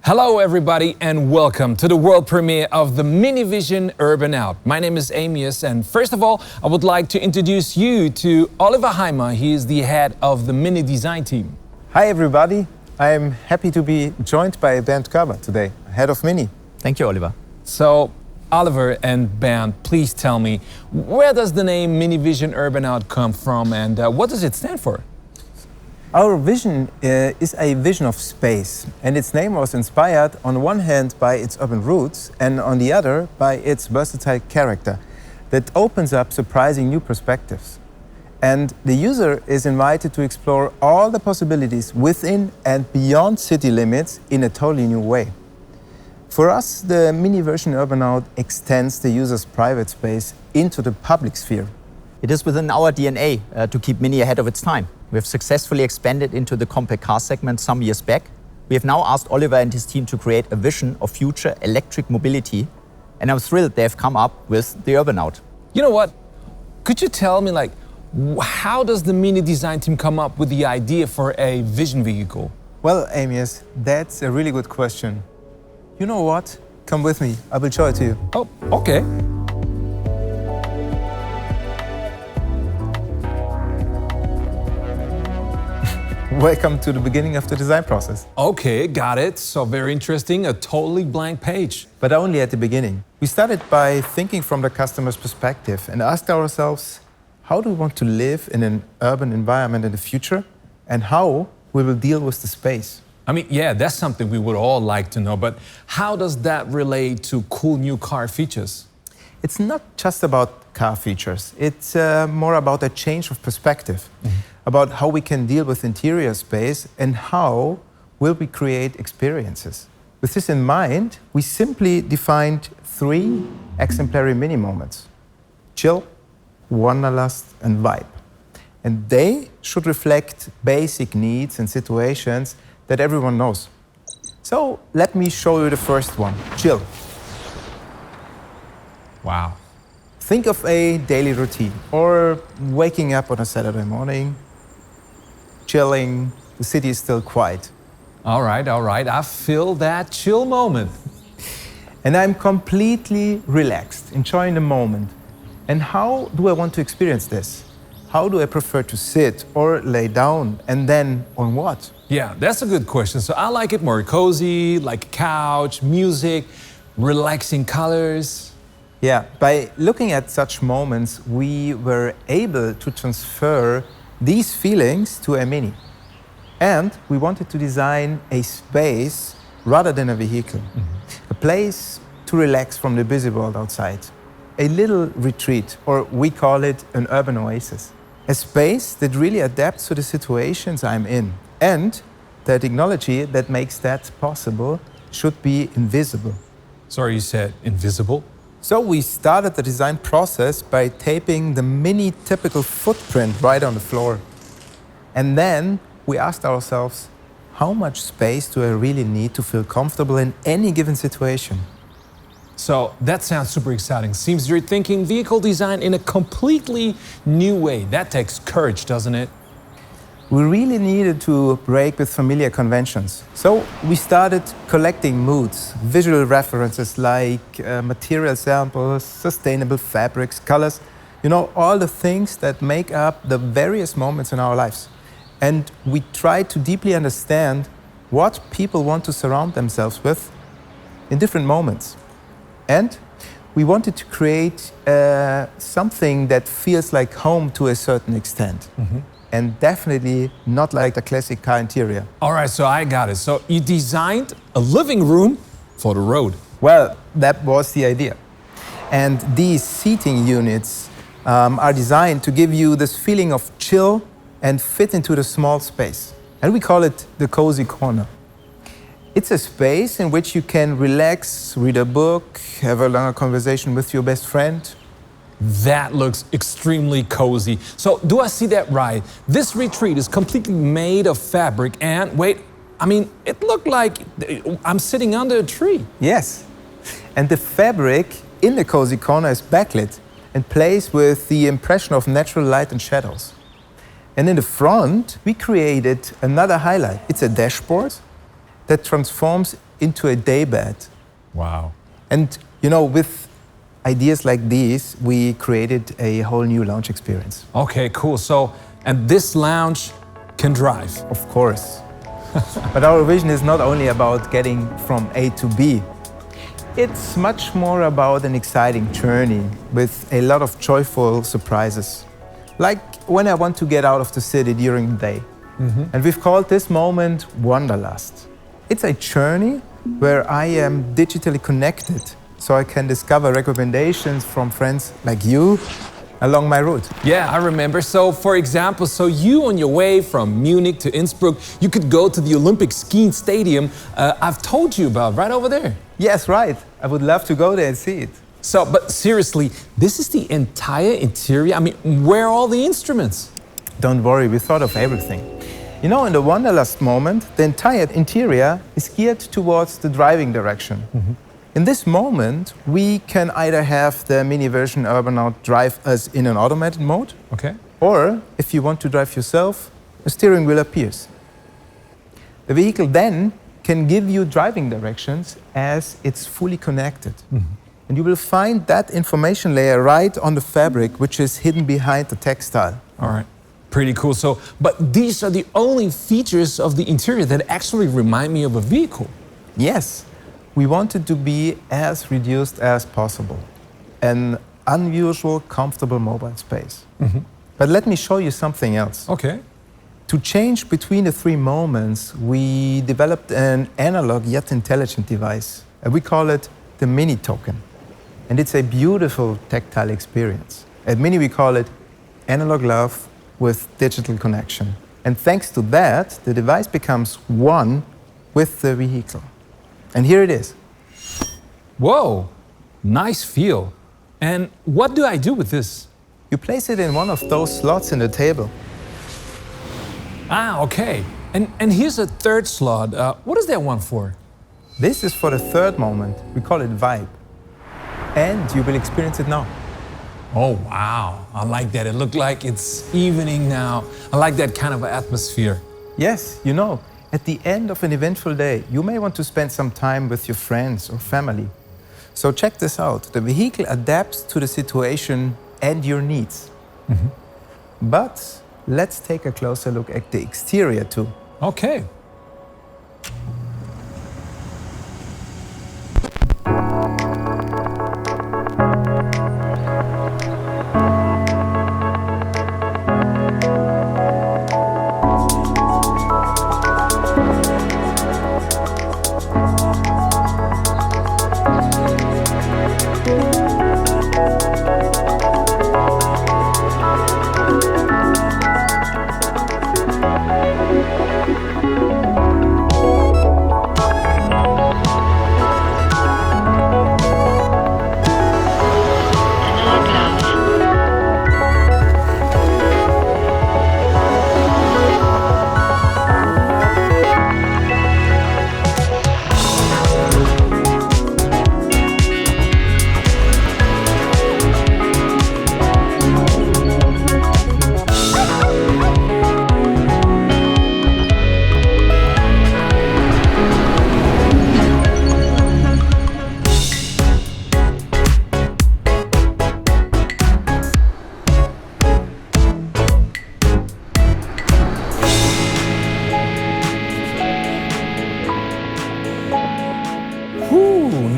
Hello everybody and welcome to the world premiere of the MINI Vision Urbanaut. My name is Amius and first of all I would like to introduce you to Oliver Heimer. He is the head of the MINI design team. Hi everybody, I am happy to be joined by Bernd Körber today, head of MINI. Thank you, Oliver. So Oliver and Bernd, please tell me, where does the name MINI Vision Urbanaut come from and what does it stand for? Our vision is a vision of space, and its name was inspired on one hand by its urban roots and on the other by its versatile character that opens up surprising new perspectives. And the user is invited to explore all the possibilities within and beyond city limits in a totally new way. For us, the MINI Vision Urbanaut extends the user's private space into the public sphere. It is within our DNA to keep MINI ahead of its time. We have successfully expanded into the compact car segment some years back. We have now asked Oliver and his team to create a vision of future electric mobility, and I'm thrilled they have come up with the Urbanaut. You know what? Could you tell me, how does the MINI design team come up with the idea for a vision vehicle? Well, Amius, that's a really good question. You know what? Come with me, I will show it to you. Oh, okay. Welcome to the beginning of the design process. Okay, got it. So very interesting, a totally blank page. But only at the beginning. We started by thinking from the customer's perspective and asked ourselves, how do we want to live in an urban environment in the future and how we will deal with the space? I mean, yeah, that's something we would all like to know, but how does that relate to cool new car features? It's not just about car features. It's more about a change of perspective, about how we can deal with interior space and how will we create experiences. With this in mind, we simply defined 3 exemplary MINI moments: chill, wanderlust and vibe. And they should reflect basic needs and situations that everyone knows. So let me show you the first one, chill. Wow. Think of a daily routine or waking up on a Saturday morning, chilling, the city is still quiet. All right, I feel that chill moment. And I'm completely relaxed, enjoying the moment. And how do I want to experience this? How do I prefer to sit or lay down, and then on what? Yeah, that's a good question. So I like it more cozy, like a couch, music, relaxing colors. Yeah, by looking at such moments, we were able to transfer these feelings to a MINI. And we wanted to design a space rather than a vehicle. A place to relax from the busy world outside. A little retreat, or we call it an urban oasis. A space that really adapts to the situations I'm in. And the technology that makes that possible should be invisible. Sorry, you said invisible? So we started the design process by taping the MINI typical footprint right on the floor. And then we asked ourselves, how much space do I really need to feel comfortable in any given situation? So that sounds super exciting. Seems you're thinking vehicle design in a completely new way. That takes courage, doesn't it? We really needed to break with familiar conventions. So we started collecting moods, visual references like material samples, sustainable fabrics, colors, all the things that make up the various moments in our lives. And we tried to deeply understand what people want to surround themselves with in different moments. And we wanted to create something that feels like home to a certain extent. And definitely not like the classic car interior. All right, so I got it. So you designed a living room for the road. Well, that was the idea. And these seating units are designed to give you this feeling of chill and fit into the small space. And we call it the cozy corner. It's a space in which you can relax, read a book, have a longer conversation with your best friend. That looks extremely cozy. So do I see that right? This retreat is completely made of fabric and wait, it looked like I'm sitting under a tree. Yes. And the fabric in the cozy corner is backlit and plays with the impression of natural light and shadows. And in the front, we created another highlight. It's a dashboard that transforms into a daybed. Wow. And you know, with ideas like these, we created a whole new lounge experience. Okay, cool. So, and this lounge can drive. Of course. But our vision is not only about getting from A to B. It's much more about an exciting journey with a lot of joyful surprises. Like when I want to get out of the city during the day. And we've called this moment Wanderlust. It's a journey where I am digitally connected, so I can discover recommendations from friends like you along my route. Yeah, I remember. So, for example, you on your way from Munich to Innsbruck, you could go to the Olympic skiing stadium I've told you about, right over there. Yes, right. I would love to go there and see it. So, but seriously, this is the entire interior? I mean, where are all the instruments? Don't worry, we thought of everything. You know, in the Wanderlust moment, the entire interior is geared towards the driving direction. In this moment, we can either have the MINI Vision Urbanaut drive us in an automated mode, Okay. or if you want to drive yourself, a steering wheel appears. The vehicle then can give you driving directions as it's fully connected. And you will find that information layer right on the fabric, which is hidden behind the textile. All right. Pretty cool. So, but these are the only features of the interior that actually remind me of a vehicle. Yes, we wanted to be as reduced as possible. An unusual, comfortable mobile space. But let me show you something else. Okay. To change between the three moments, we developed an analog yet intelligent device. And we call it the MINI token. And it's a beautiful tactile experience. At MINI, we call it analog love with digital connection. And thanks to that, the device becomes one with the vehicle. And here it is. Whoa, nice feel. And what do I do with this? You place it in one of those slots in the table. Ah, okay. And here's a third slot. What is that one for? This is for the third moment. We call it vibe. And you will experience it now. Oh, wow. I like that. It looked like it's evening now. I like that kind of atmosphere. Yes, you know, at the end of an eventful day, you may want to spend some time with your friends or family. So check this out. The vehicle adapts to the situation and your needs. But let's take a closer look at the exterior too. Okay.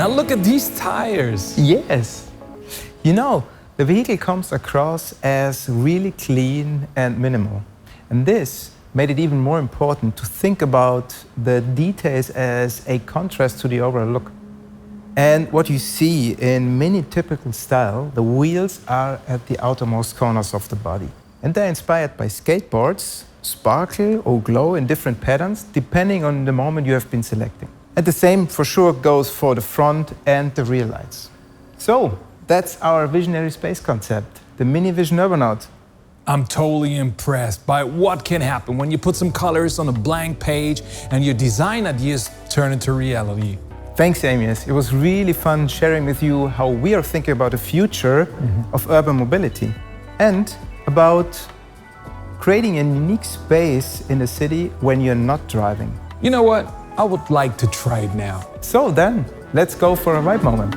Now look at these tires. Yes. You know, the vehicle comes across as really clean and minimal. And this made it even more important to think about the details as a contrast to the overall look. And what you see in MINI typical style, the wheels are at the outermost corners of the body. And they're inspired by skateboards, sparkle or glow in different patterns, depending on the moment you have been selecting. And the same for sure goes for the front and the rear lights. So that's our visionary space concept, the MINI Vision Urbanaut. I'm totally impressed by what can happen when you put some colors on a blank page and your design ideas turn into reality. Thanks, Amias. It was really fun sharing with you how we are thinking about the future of urban mobility and about creating a unique space in the city when you're not driving. You know what? I would like to try it now. So then, let's go for a ride moment.